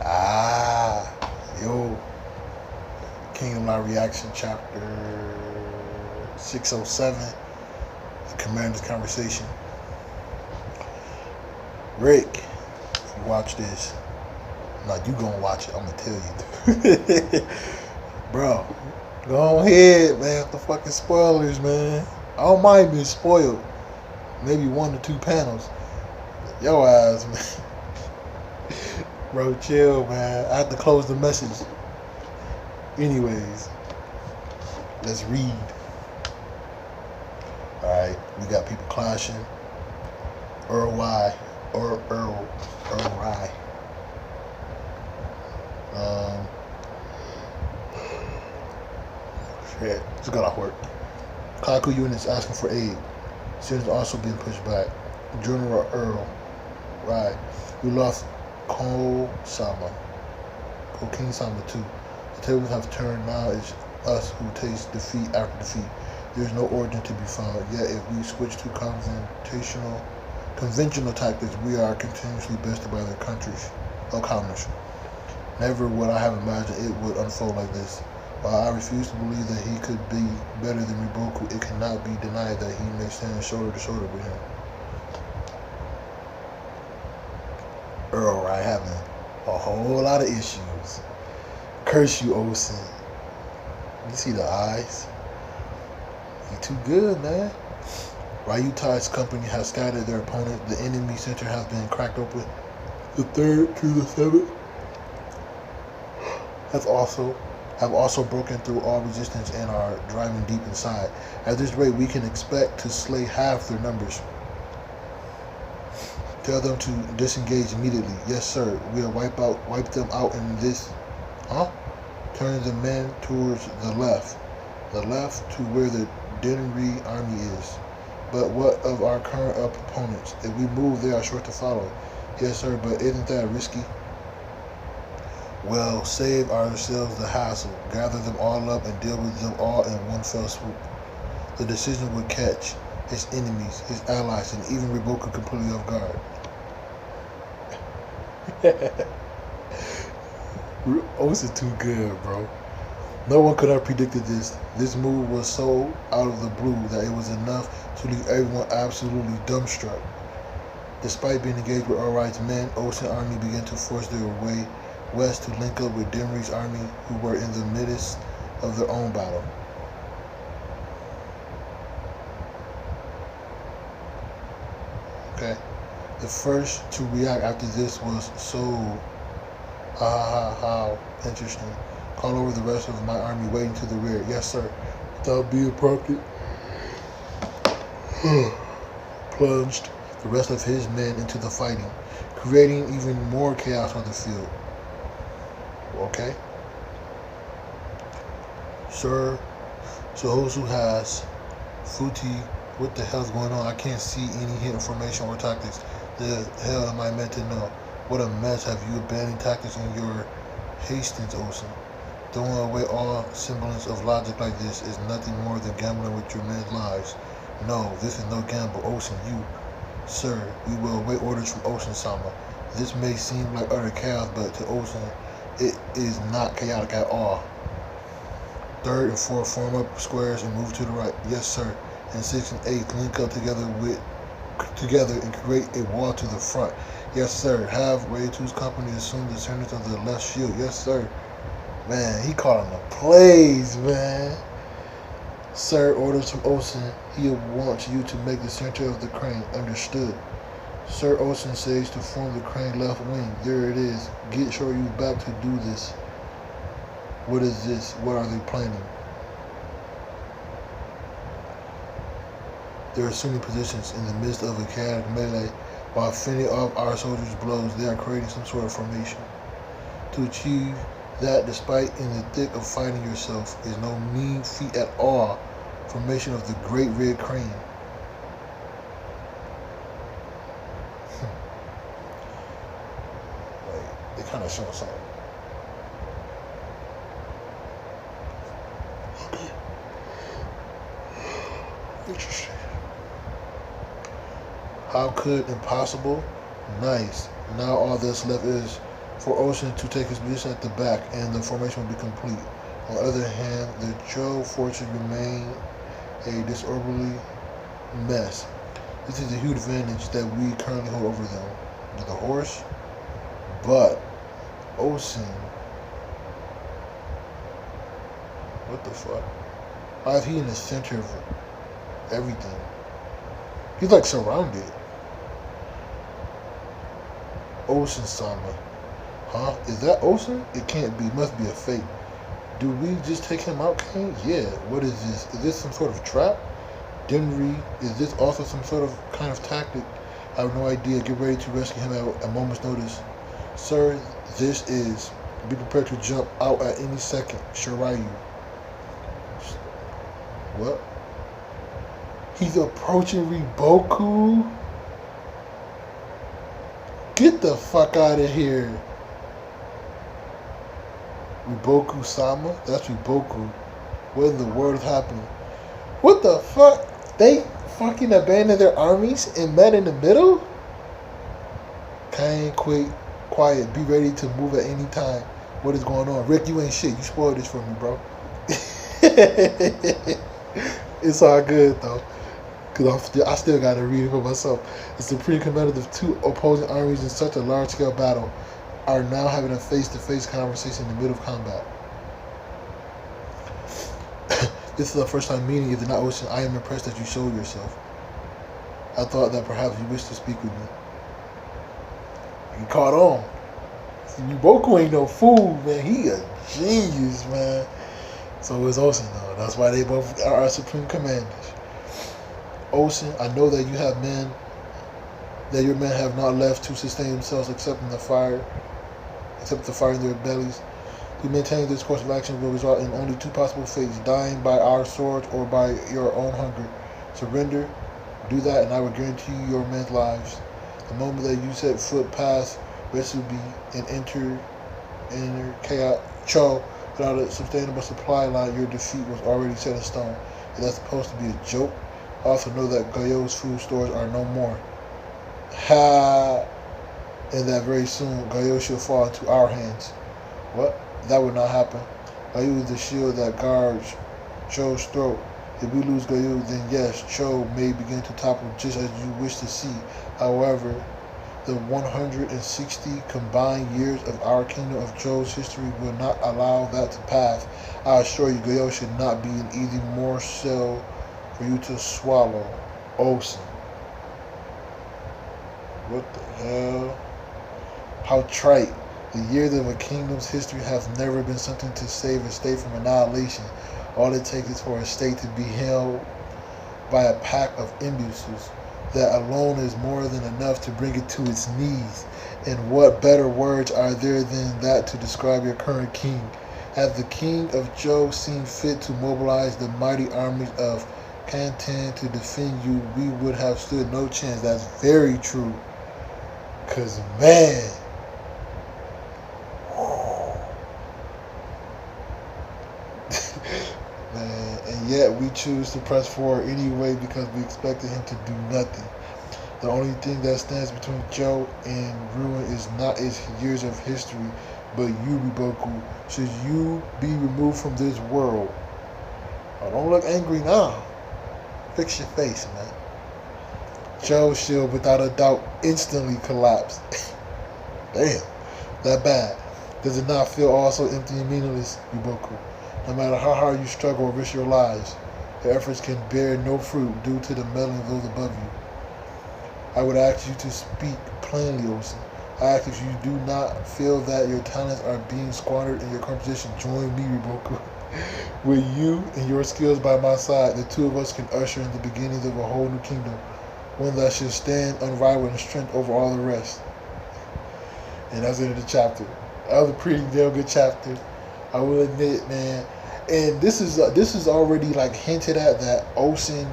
Ah, yo, Kingdom Live Reaction Chapter 607, The Commander's Conversation. Rick, you watch this. Now you gonna watch it, I'm gonna tell you. Bro, go ahead, man, with the fucking spoilers, man. I don't mind being spoiled. Maybe one or two panels. Yo ass, man. Bro, chill, man. I have to close the message. Anyways, let's read. Alright, we got people clashing. Earl Y. Earl Y. Um, shit. It's got off work. Kaku units asking for aid. Students also being pushed back. General Earl. Right. We lost Ko-sama. King Sama too. The tables have turned. Now it's us who taste defeat after defeat. There is no origin to be found. Yet if we switch to conventional tactics, we are continuously bested by their counters. Never would I have imagined it would unfold like this. While I refuse to believe that he could be better than Riboku, it cannot be denied that he may stand shoulder to shoulder with him. Earl right having a whole lot of issues. Curse you, Osen. You see the eyes? He too good, man. Ryutai's company has scattered their opponent. The enemy center has been cracked open. The third to the seventh have also broken through all resistance and are driving deep inside. At this rate, we can expect to slay half their numbers. Tell them to disengage immediately. Yes, sir. We'll wipe them out in this. Huh? Turn the men towards the left. The left to where the Denri army is. But what of our current opponents? If we move, they are sure to follow. Yes, sir, but isn't that risky? Well, save ourselves the hassle. Gather them all up and deal with them all in one fell swoop. The decision would catch his enemies, his allies, and even Riboku completely off guard. Osa too good, bro. No one could have predicted this. This move was so out of the blue that it was enough to leave everyone absolutely dumbstruck. Despite being engaged with All-Right's men, Ocean Army began to force their way west to link up with Denri's army, who were in the midst of their own battle. Okay. The first to react after this was so how interesting. Call over the rest of my army waiting to the rear. Yes, sir. Without being prompted, plunged the rest of his men into the fighting, creating even more chaos on the field. Okay. Sir, Sohosu has Futi. What the hell's going on? I can't see any hidden formation or tactics. The hell am I meant to know? What a mess. Have you abandoned tactics in your hastings, Osen? Throwing away all semblance of logic like this is nothing more than gambling with your men's lives. No, this is no gamble. Osen, you, sir, we will await orders from Osen-sama. This may seem like utter chaos, but to Osen, it is not chaotic at all. Third and fourth form up squares and move to the right. Yes, sir. And sixth and eighth link up together and create a wall to the front. Yes, sir. Have Ray2's company assume the center of the left shield. Yes, sir. Man, he calling the plays, man. Sir, orders from Osen. He wants you to make the center of the crane. Understood. Sir Osen says to form the crane left wing. There it is. Get Shoryu back to do this. What is this? What are they planning? They're assuming positions in the midst of a chaotic melee while fending off our soldiers' blows. They are creating some sort of formation. To achieve that, despite in the thick of fighting yourself, is no mean feat at all. Formation of the Great Red Crane. Wait, they kind of showing something. Okay. Interesting. How could impossible? Nice. Now all that's left is for Ocean to take his position at the back, and the formation will be complete. On the other hand, the Joe forces remain a disorderly mess. This is a huge advantage that we currently hold over them. The horse, but Ocean, what the fuck? Why is he in the center of everything? He's like surrounded. Ocean Sama. Huh? Is that Ocean? It can't be. It must be a fake. Do we just take him out, King? Yeah. What is this? Is this some sort of trap? Denry, is this also some sort of kind of tactic? I have no idea. Get ready to rescue him at a moment's notice. Sir, this is. Be prepared to jump out at any second. Shiryu. What? He's approaching Riboku? Get the fuck out of here. Riboku Sama? That's Riboku. What in the world is happening? What the fuck? They fucking abandoned their armies and met in the middle? Kind, quiet. Be ready to move at any time. What is going on? Rick, you ain't shit. You spoiled this for me, bro. It's all good, though. Because I still got to read it for myself. The supreme commander of two opposing armies in such a large-scale battle are now having a face-to-face conversation in the middle of combat. This is the first time meeting you, the not Ocean. I am impressed that you showed yourself. I thought that perhaps you wished to speak with me. You caught on. Riboku ain't no fool, man. He a genius, man. So is Ocean, though. That's why they both are our supreme commanders. Ocean, I know that you have men, that your men have not left to sustain themselves except the fire in their bellies. To maintain this course of action will result in only two possible fates: dying by our swords or by your own hunger. Surrender, do that, and I will guarantee you your men's lives. The moment that you set foot past Retsubi and enter Chaos Cho without a sustainable supply line, your defeat was already set in stone. Is that supposed to be a joke? Also know that Goyo's food stores are no more. Ha! And that very soon Goyo shall fall into our hands. What? That would not happen. Goyo is the shield that guards Cho's throat. If we lose Goyo, then yes, Cho may begin to topple just as you wish to see. However, the 160 combined years of our kingdom of Cho's history will not allow that to pass. I assure you, Goyo should not be an easy morsel for you to swallow. Ocean. What the hell? How trite. The years of a kingdom's history have never been something to save a state from annihilation. All it takes is for a state to be held by a pack of imbeciles. That alone is more than enough to bring it to its knees. And what better words are there than that to describe your current king? Had the king of Zhou seen fit to mobilize the mighty armies of Canton to defend you, we would have stood no chance. That's very true. Cause man, man, and yet we choose to press forward anyway because we expected him to do nothing. The only thing that stands between Joe and ruin is not his years of history, but you, Riboku. Should you be removed from this world? Oh, don't look angry now. Fix your face, man. Joe's shield, without a doubt, instantly collapsed. Damn, that bad. Does it not feel all so empty and meaningless, Riboku? No matter how hard you struggle or risk your lives, your efforts can bear no fruit due to the meddling of those above you. I would ask you to speak plainly, Ocean. I ask if you do not feel that your talents are being squandered in your current position, join me, Riboku. With you and your skills by my side, the two of us can usher in the beginnings of a whole new kingdom, one that should stand unrivaled in strength over all the rest. And that's the end of the chapter. That was a pretty damn good chapter, I will admit, man. And this is already like hinted at that Ocean,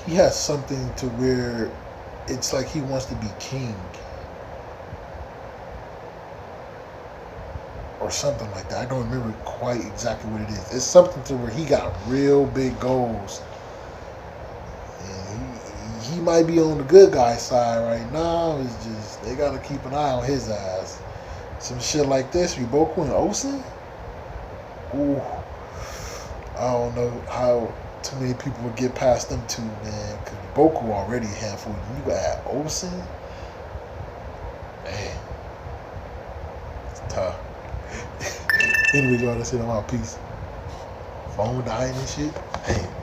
he has something to where it's like he wants to be king. Or something like that. I don't remember quite exactly what it is. It's something to where he got real big goals. And he might be on the good guy side right now. It's just they gotta keep an eye on his ass. Some shit like this, Riboku and Osen. Ooh, I don't know how too many people would get past them two, man. Cause Riboku already a handful. You got Osen, man. It's tough. Anyway, y'all, that's it. I'm out. Peace. Phone dying and shit. Damn.